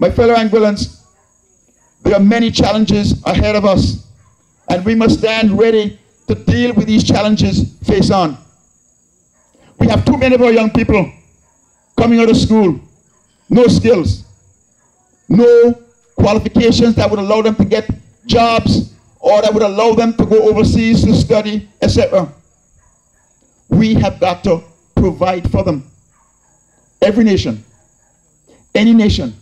My fellow Anguillans, there are many challenges ahead of us, and we must stand ready to deal with these challenges face on. We have too many of our young people coming out of school, no skills, no qualifications that would allow them to get jobs or that would allow them to go overseas to study, etc. We have got to provide for them. Every nation, any nation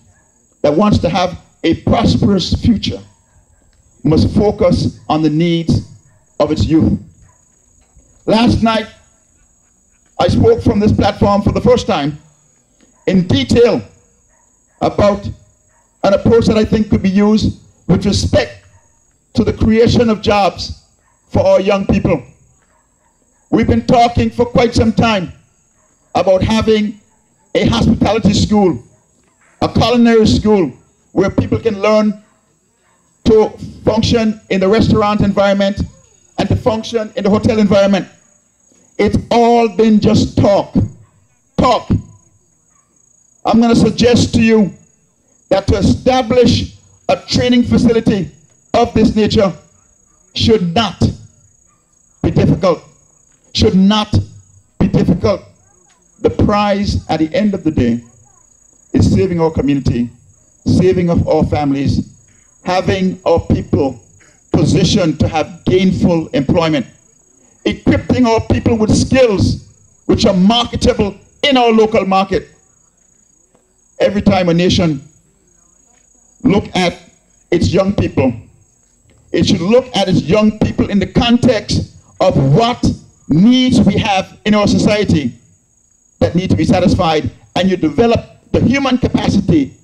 that wants to have a prosperous future must focus on the needs of its youth. Last night, I spoke from this platform for the first time in detail about an approach that I think could be used with respect to the creation of jobs for our young people. We've been talking for quite some time about having a hospitality school, a culinary school, where people can learn to function in the restaurant environment and to function in the hotel environment. It's all been just talk. Talk. I'm going to suggest to you that to establish a training facility of this nature should not be difficult. Should not be difficult. The prize at the end of the day is saving our community, saving of our families, having our people positioned to have gainful employment, equipping our people with skills which are marketable in our local market. Every time a nation look at its young people, it should look at its young people in the context of what needs we have in our society that need to be satisfied, and you develop the human capacity,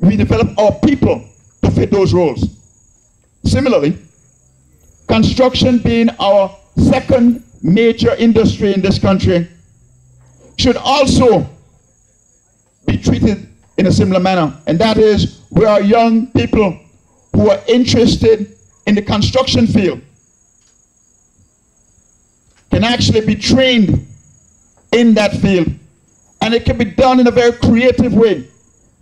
we develop our people to fit those roles. Similarly, construction being our second major industry in this country should also be treated in a similar manner, and that is where our young people who are interested in the construction field can actually be trained in that field, and it can be done in a very creative way.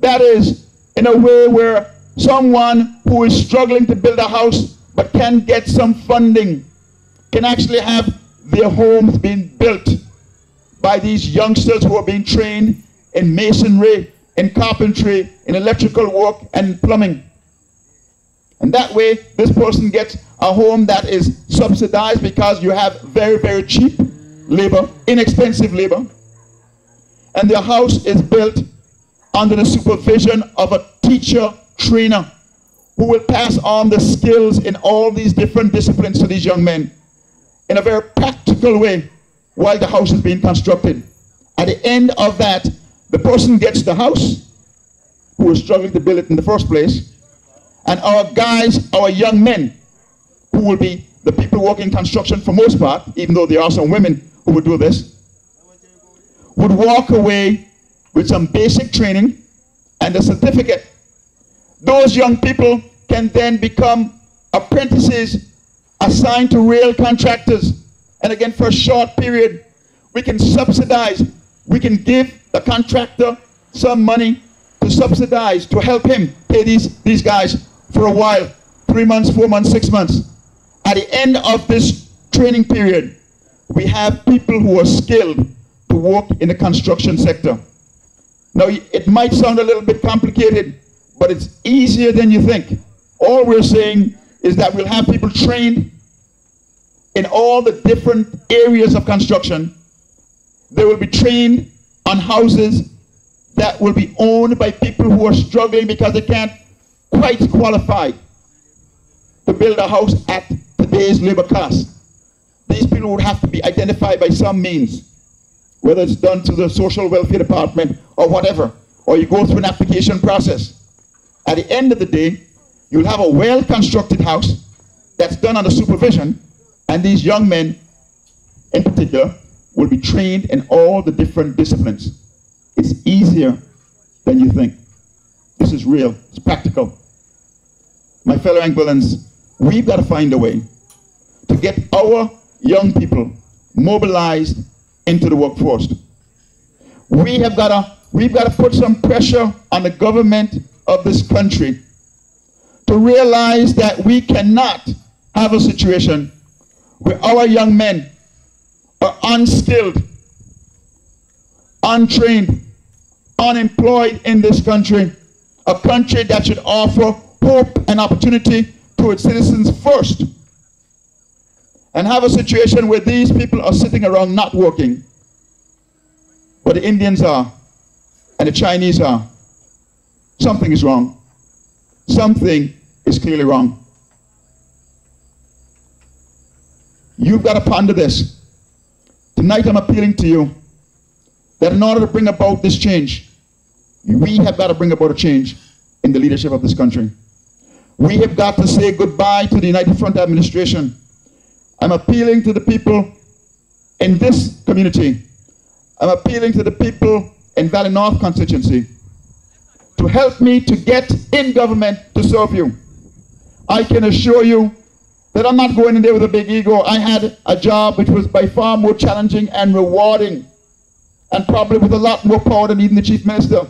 That is, in a way where someone who is struggling to build a house but can get some funding can actually have their homes being built by these youngsters who are being trained in masonry, in carpentry, in electrical work and plumbing. And that way, this person gets a home that is subsidized because you have very, very cheap labor, inexpensive labor. And their house is built under the supervision of a teacher trainer who will pass on the skills in all these different disciplines to these young men in a very practical way while the house is being constructed. At the end of that, the person gets the house who is struggling to build it in the first place, and our guys, our young men, who will be the people working construction for most part, even though there are some women who would do this, would walk away with some basic training and a certificate. Those young people can then become apprentices assigned to rail contractors. And again, for a short period, we can subsidize, we can give the contractor some money to subsidize, to help him pay these guys for a while, 3 months, 4 months, 6 months. At the end of this training period, we have people who are skilled to work in the construction sector. Now, it might sound a little bit complicated, but it's easier than you think. All we're saying is that we'll have people trained in all the different areas of construction. They will be trained on houses that will be owned by people who are struggling because they can't quite qualify to build a house at today's labor cost. These people would have to be identified by some means, whether it's done through the social welfare department or whatever, or you go through an application process. At the end of the day, you'll have a well-constructed house that's done under supervision, and these young men in particular will be trained in all the different disciplines. It's easier than you think. This is real, it's practical. My fellow Anguillans, we've got to find a way to get our young people mobilized into the workforce. We've got to put some pressure on the government of this country to realize that we cannot have a situation where our young men are unskilled, untrained, unemployed in this country, a country that should offer hope and opportunity to its citizens first, and have a situation where these people are sitting around not working, but the Indians are and the Chinese are. Something is wrong. Something is clearly wrong. You've got to ponder this. Tonight I'm appealing to you that in order to bring about this change, we have got to bring about a change in the leadership of this country. We have got to say goodbye to the United Front administration. I'm appealing to the people in this community. I'm appealing to the people in Valley North constituency to help me to get in government to serve you. I can assure you that I'm not going in there with a big ego. I had a job which was by far more challenging and rewarding, and probably with a lot more power than even the chief minister,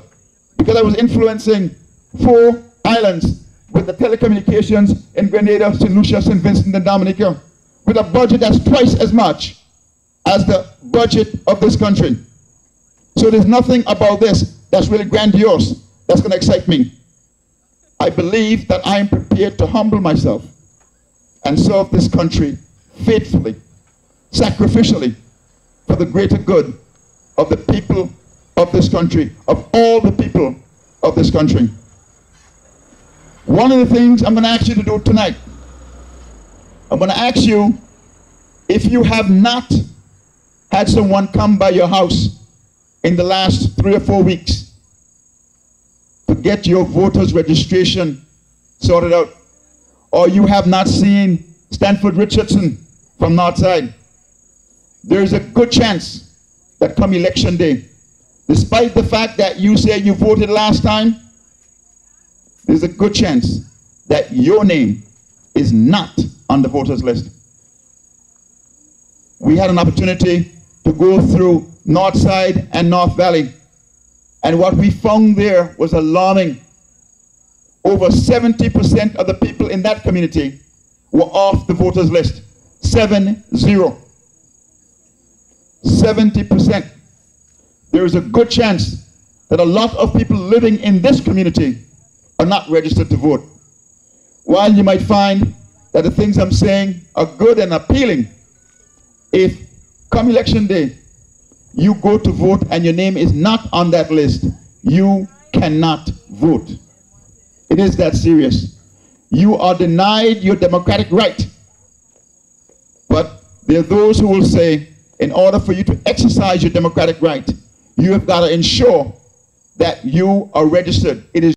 because I was influencing 4 islands with the telecommunications in Grenada, St. Lucia, St. Vincent, and Dominica, with a budget that's twice as much as the budget of this country. So there's nothing about this that's really grandiose that's going to excite me. I believe that I am prepared to humble myself and serve this country faithfully, sacrificially, for the greater good of the people of this country, of all the people of this country. One of the things I'm going to ask you to do tonight, I'm going to ask you, if you have not had someone come by your house in the last 3 or 4 weeks to get your voters registration sorted out, or you have not seen Stanford Richardson from Northside, there is a good chance that come election day, despite the fact that you say you voted last time, there's a good chance that your name is not on the voters list. We had an opportunity to go through Northside and North Valley, and what we found there was alarming. Over 70% of the people in that community were off the voters list. 70%. There is a good chance that a lot of people living in this community are not registered to vote. While you might find that the things I'm saying are good and appealing, if come election day you go to vote and your name is not on that list, you cannot vote. It is that serious. You are denied your democratic right. But there are those who will say, in order for you to exercise your democratic right, you have got to ensure that you are registered. It is